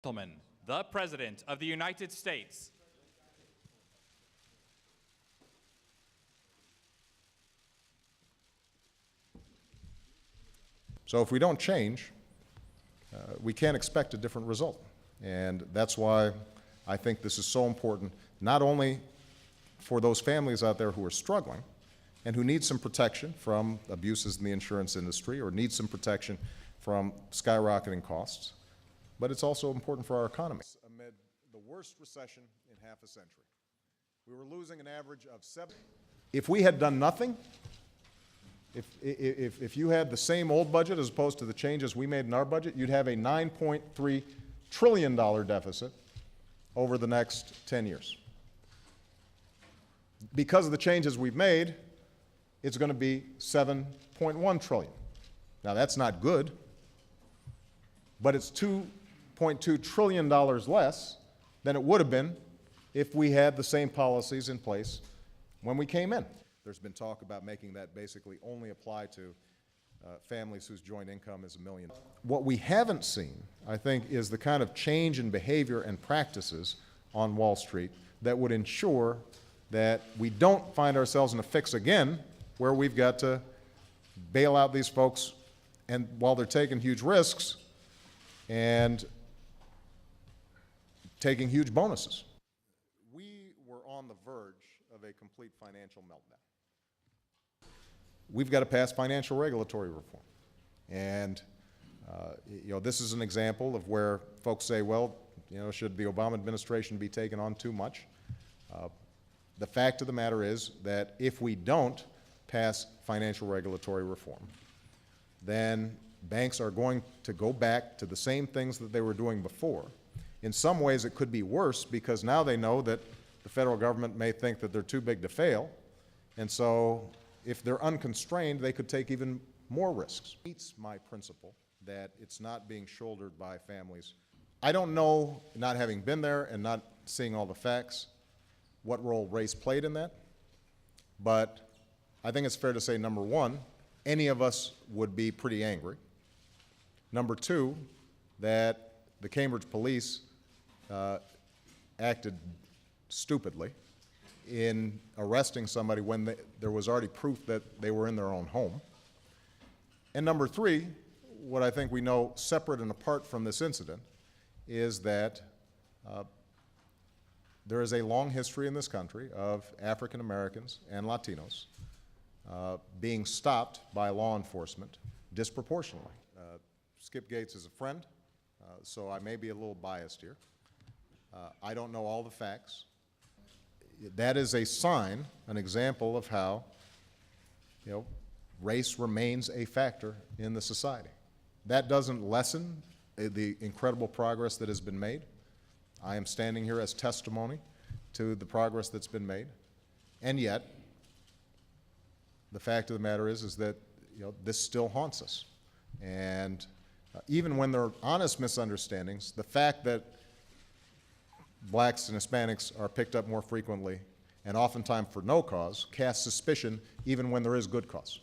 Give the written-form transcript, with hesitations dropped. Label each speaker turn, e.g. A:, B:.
A: Gentlemen, the President of the United States.
B: So if we don't change, we can't expect a different result. And that's why I think this is so important, not only for those families out there who are struggling and who need some protection from abuses in the insurance industry or need some protection from skyrocketing costs, but it's also important for our economy. Amid the worst recession in half a century, we were losing an average of 7. If we had done nothing, if you had the same old budget as opposed to the changes we made in our budget, you'd have a $9.3 trillion deficit over the next 10 years. Because of the changes we've made, it's going to be $7.1 trillion. Now that's not good, but it's $2.2 trillion less than it would have been if we had the same policies in place when we came in. There's been talk about making that basically only apply to families whose joint income is $1 million. What we haven't seen, I think, is the kind of change in behavior and practices on Wall Street that would ensure that we don't find ourselves in a fix again where we've got to bail out these folks and while they're taking huge risks and taking huge bonuses. We were on the verge of a complete financial meltdown. We've got to pass financial regulatory reform. And this is an example of where folks say, well, should the Obama administration be taken on too much? The fact of the matter is that if we don't pass financial regulatory reform, then banks are going to go back to the same things that they were doing before. In some ways, it could be worse because now they know that the federal government may think that they're too big to fail, and so if they're unconstrained, they could take even more risks. It meets my principle that it's not being shouldered by families. I don't know, not having been there and not seeing all the facts, what role race played in that, but I think it's fair to say, number one, any of us would be pretty angry. Number two, that the Cambridge police acted stupidly in arresting somebody when there was already proof that they were in their own home. And number three, what I think we know separate and apart from this incident is that there is a long history in this country of African Americans and Latinos being stopped by law enforcement disproportionately. Skip Gates is a friend, so I may be a little biased here. I don't know all the facts. That is a sign, an example of how, race remains a factor in the society. That doesn't lessen the incredible progress that has been made. I am standing here as testimony to the progress that's been made, and yet, the fact of the matter is that this still haunts us. And even when there are honest misunderstandings, the fact that blacks and Hispanics are picked up more frequently and oftentimes for no cause casts suspicion even when there is good cause.